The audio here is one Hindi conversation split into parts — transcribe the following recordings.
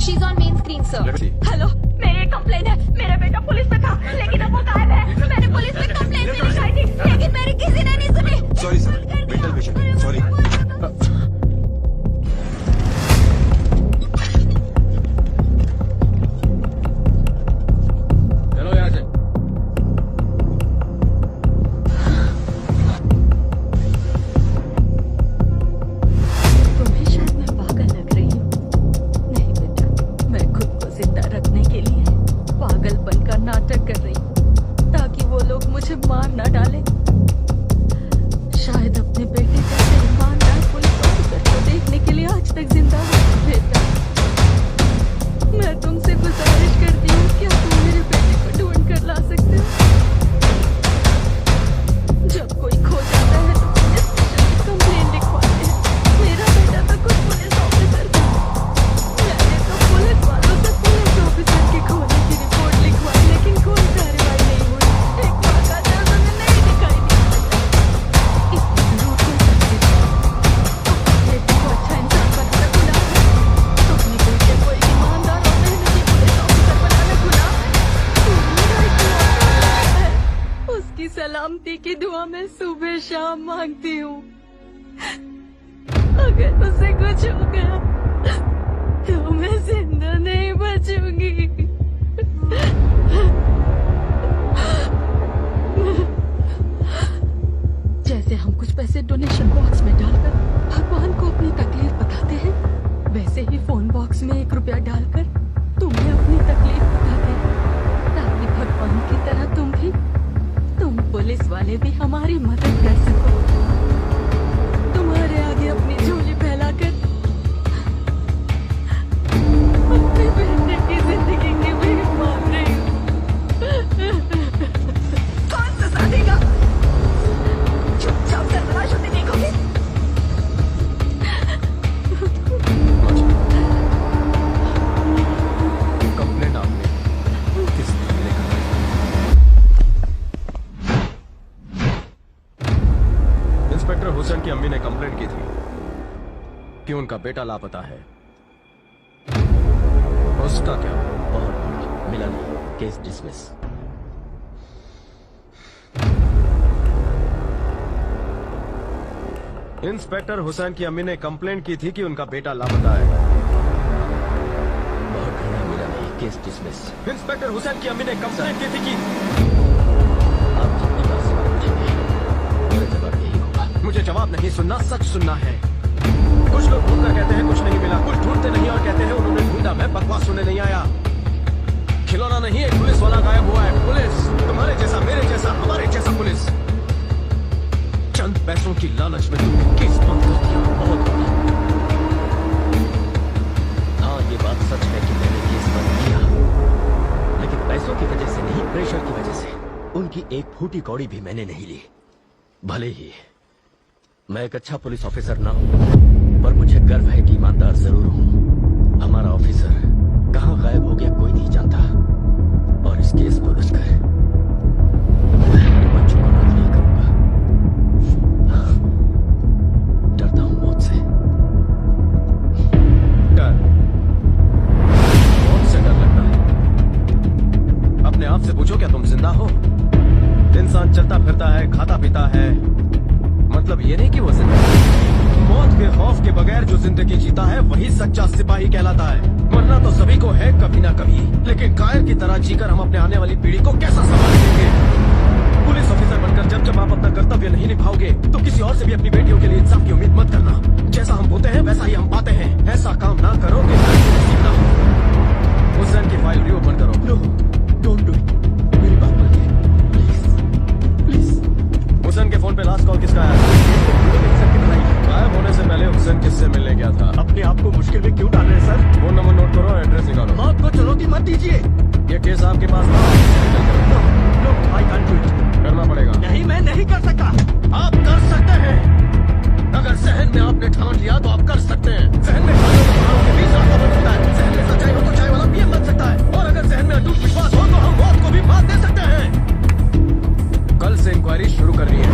She is on main screen sir. Let's see. Hello, मेरी कंप्लेन है। मेरा बेटा पुलिस में था, लेकिन अब वो गायब है। मैंने पुलिस में कंप्लेन भी लिखाई थी, लेकिन मेरी किसी ने नहीं सुनी। Sorry sir, mental patient, sorry. चलो यहाँ से। तुम्हें शायद मैं पागल लग रही हूँ। नहीं बेटा, मैं खुद को जिंदा रखने के लिए पागलपन का नाटक कर रही हूँ, ताकि वो लोग मुझे मार ना डालें। शायद अपने बेटे जैसे ईमानदार पुलिस ऑफिसर को देखने के लिए आज तक जिंदा हूँ। बेटा, मैं तुमसे गुजारिश करती हूँ, क्या तुम मेरे बेटे को ढूंढ कर ला सकते हो? जब कोई खो जाता है तो पुलिस स्टेशन में कंप्लेन लिखवाते हैं। मेरा बेटा तो खुद पुलिस ऑफिसर था। मैंने तो पुलिस वालों से पुलिस ऑफिसर के खोने की रिपोर्ट लिखवाई, लेकिन कोई कार्रवाई नहीं हुई। एक माँ का दर्द उन्हें नहीं दिखाई दिया। इसमें जरूर कोई तकलीफ है। अपने बेटे को अच्छा इंसान बनाना गुनाह है। अपने बेटे को एक ईमानदार और मेहनती पुलिस ऑफिसर बनाना गुनाह है। तू मेरा इकलौता है। उसकी सलामती की दुआ मैं सुबह शाम मांगती हूँ। अगर उसे कुछ हो गया तो मैं जिंदा नहीं बचूंगी। जैसे हम कुछ पैसे डोनेशन बॉक्स में डालकर भगवान को अपनी तकलीफ बताते हैं, वैसे ही फोन बॉक्स में 1 रुपया डालकर तुम्हें अपनी तकलीफ बता दे, ताकि भगवान की तरह तुम पुलिस वाले भी हमारी मदद कर सको। तुम्हारे आगे अपनी झोली फैलाकर अपने बेटे की जिंदगी की भीख मांग रही हूँ। कौन सजा देगा? चुपचाप सरफराज होते देखोगे? कंप्लेंट आपने किस मामले का है? इंस्पेक्टर हुसैन की अम्मी ने कंप्लेंट की थी कि उनका बेटा लापता है। उसका क्या? और मिला नहीं, केस डिसमिस। इंस्पेक्टर हुसैन की अम्मी ने कंप्लेंट की थी कि उनका बेटा लापता है। बहुत घना मिला नहीं, केस डिसमिस। इंस्पेक्टर हुसैन की अम्मी ने कंप्लेंट की थी कि आप जितनी बार सवाल पूछेंगे मेरा जवाब यही होगा। मुझे जवाब नहीं सुनना, सच सुनना है। कुछ लोग ढूंढकर कहते हैं कुछ नहीं मिला, कुछ ढूंढते नहीं और कहते हैं उन्होंने ढूंढा। मैं बकवास सुनने नहीं आया। खिलौना नहीं, एक पुलिस वाला गायब हुआ है। पुलिस, तुम्हारे जैसा, मेरे जैसा, हमारे जैसा पुलिस। चंद पैसों की लालच में तुमने केस बंद कर दिया। बहुत होगा। हाँ, ये बात सच है कि मैंने केस बंद किया, लेकिन पैसों की वजह से नहीं, प्रेशर की वजह से। उनकी एक फूटी कौड़ी भी मैंने नहीं ली। भले ही मैं एक अच्छा पुलिस ऑफिसर ना हूं, पर मुझे गर्व है कि ईमानदार जरूर हूं। हमारा ऑफिसर कहां गायब हो गया कोई नहीं जानता, और इस केस को उलझकर मैं अपने बच्चों को राज नहीं करूंगा। डरता हूं मौत से। डर? मौत से डर लगता है? अपने आप से पूछो, क्या तुम जिंदा हो? इंसान चलता फिरता है, खाता पीता है, मतलब ये नहीं कि वो जिंदा है। मौत के खौफ के बगैर जो जिंदगी जीता है वही सच्चा सिपाही कहलाता है। मरना तो सभी को है कभी ना कभी, लेकिन कायर की तरह जीकर हम अपने आने वाली पीढ़ी को कैसा संभाल देंगे? पुलिस ऑफिसर बनकर जब आप अपना कर्तव्य नहीं निभाओगे तो किसी और से भी अपनी बेटियों के लिए इंसाफ की उम्मीद मत करना। जैसा हम बोते हैं वैसा ही हम पाते हैं। ऐसा काम ना करो कि नसीब ना हो। हुसैन की फाइल रीओपन करो। No, don't do it. मेरी बात मानिए, प्लीज प्लीज। हुसैन के फोन पे लास्ट कॉल किसका आया? गायब होने से पहले हुसैन किससे मिलने गया था? अपने आप को मुश्किल में क्यों डाल रहे हैं सर? फोन नंबर नोट करो, एड्रेस निकालो। मौत को चुनौती मत दीजिए। ये केस आपके पास था। No no, I can't do it. करना पड़ेगा। नहीं, मैं नहीं कर सकता। आप कर सकते हैं। अगर जहन में आपने ठान लिया तो आप कर सकते हैं। जहन में ठाने तो पहाड़ों के बीच रास्ता बन सकता है। जहन में सच्चाई हो तो चाय वाला पीएम बन सकता है। और अगर जहन में अटूट विश्वास हो तो हम मौत को भी मात दे सकते हैं। कल से इंक्वायरी शुरू करनी है।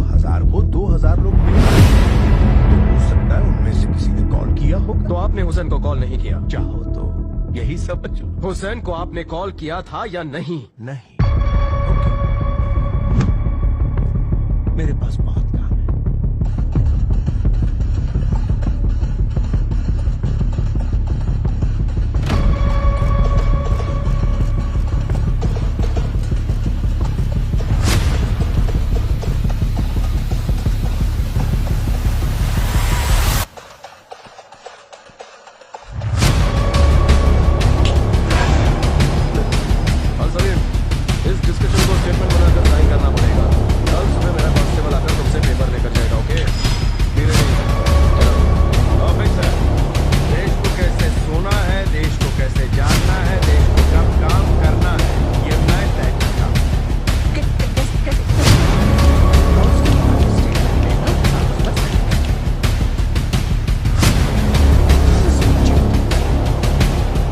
1000 को 2000 लोग मिले। तो हो सकता है उनमें से किसी ने कॉल किया होगा। तो आपने हुसैन को कॉल नहीं किया? चाहो तो यही समझ लो। हुसैन को आपने कॉल किया था या नहीं? नहीं। ओके, मेरे पास बहुत काम है। हाँ सलीम, इस डिस्कशन को स्टेटमेंट बनाकर साइन करना पड़ेगा। कल सुबह मेरा कांस्टेबल आकर तुमसे पेपर लेकर जाएगा। ओके? धीरे धीरे चलो। ऑफिसर, देश को कैसे सोना है, देश को कैसे जानना है, देश को कब काम करना है, ये मैं तय करता हूँ।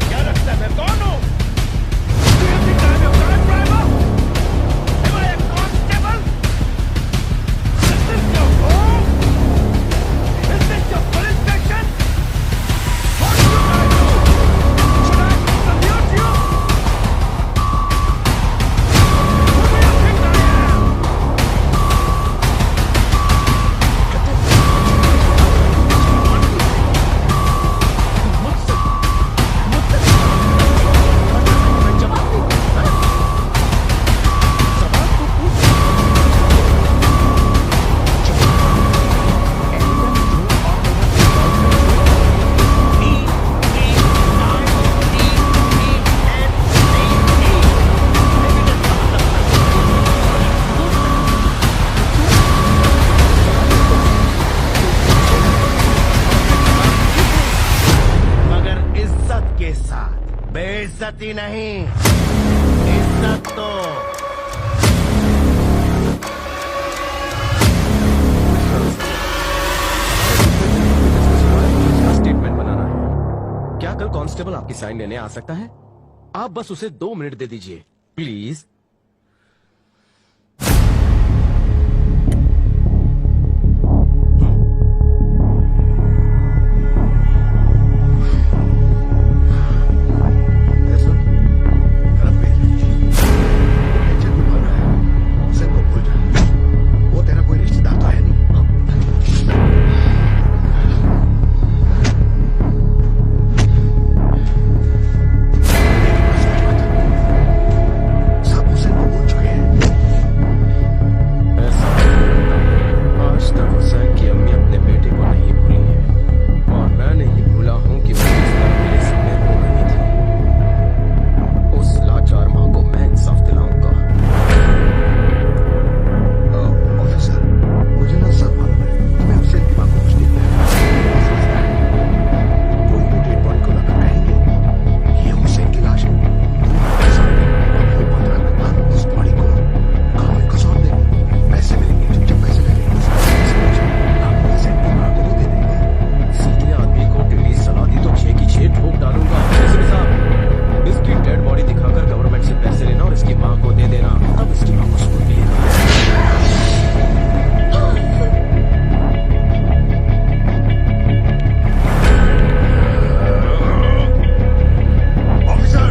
क्या लगता है मैं कौन हूँ? Do you think I'm your car driver? Am I a constable? Is this your home? Is this your police station? What should I do? Should I salute you? Who do you think I am? मगर इज्जत के साथ, बेइज्जती नहीं। इज्जत तो स्टेटमेंट बनाना है। क्या कल कांस्टेबल आपकी साइन लेने आ सकता है? आप बस उसे 2 मिनट दे दीजिए प्लीज। वो तेरा कोई रिश्तेदार तो है नहीं। सब हुसैन को भूल चुके हैं। ऐसा आज तक हुसैन की अम्मी अपने बेटे को नहीं भूली है, और मैं नहीं भूला हूं कि वो किस तरह मेरे सामने रो रही थी। उस लाचार मां को मैं इंसाफ दिलाऊंगा। ऑफिसर, मुझे ना सब मालूम है। मैं हुसैन की मां को कुछ नहीं किया। कोई भी डेड बॉडी को लाकर कहेंगे ये हुसैन की लाश है। तुम्हारे सामने कोई 15 मिनट बाद उस बॉडी को कानून को सौंप देंगे। पैसे मिलेंगे, जब पैसे मिलेंगे हम हुसैन की मां को वो दे देंगे। सीधे आदमी को टेढ़ी सलाह दी तो 6 की 6 ठोक डालूंगा। एसपी साहब, इसकी डेड बॉडी दिखाकर गवर्नमेंट से पैसे लेना और इसकी मां को दे देना। अब इसकी मां को सुकून मिलेगा। Officer,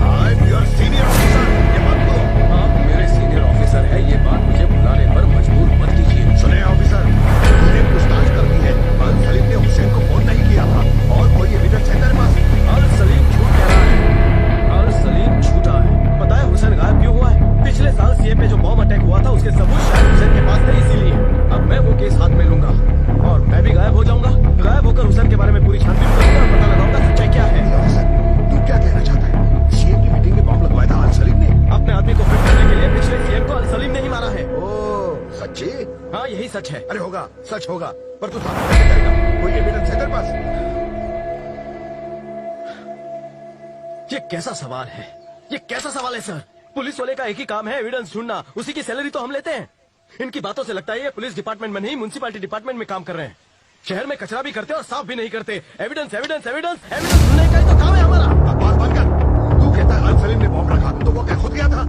I am your senior officer. ये मत बोलो। आप मेरे सीनियर ऑफिसर हैं, ये बात मुझे भुलाने पर मजबूर मत कीजिए। सुने ऑफिसर, मैंने पूछताछ कर दी है। अल सलीम ने हुसैन को फोन नहीं किया था और कोई एविडेंस है तेरे पास? अल सलीम झूठ कह रहा है। अल सलीम झूठा है। पता है हुसैन गायब क्यों हुआ है? पिछले साल सीए पे जो बॉम्ब अटैक हुआ था उसके सबूत शायद हुसैन के पास थे, इसीलिए अब मैं वो केस हाथ में लूंगा और मैं भी गायब हो जाऊंगा। गायब होकर हुसैन के बारे में पूरी छानबीन करूंगा और पता लगाऊंगा सच्चाई क्या है। ऑफिसर, तू क्या कहना चाहता है? सीएम की मीटिंग में बॉम्ब लगवाया था अल सलीम ने? अपने आदमी को फिट करने के लिए पिछले सीएम को अल सलीम ने ही मारा है। ओ, सच्ची? हाँ, यही सच है। अरे होगा, सच होगा, पर तू साबित कैसे करेगा? कोई एविडेंस है तेरे पास? ये कैसा सवाल है? ये कैसा सवाल है सर? पुलिस वाले का एक ही काम है एविडेंस ढूंढना, उसी की सैलरी तो हम लेते हैं। इनकी बातों से लगता है ये पुलिस डिपार्टमेंट में नहीं म्युनिसिपैलिटी डिपार्टमेंट में काम कर रहे हैं। शहर में कचरा भी करते और साफ भी नहीं करते। एविडेंस एविडेंस एविडेंस एविडेंस ढूंढने का ही तो काम है हमारा। बकवास बंद कर। तू कहता है अल सलीम ने बॉम्ब रखा, तो वो क्या खुद गया था?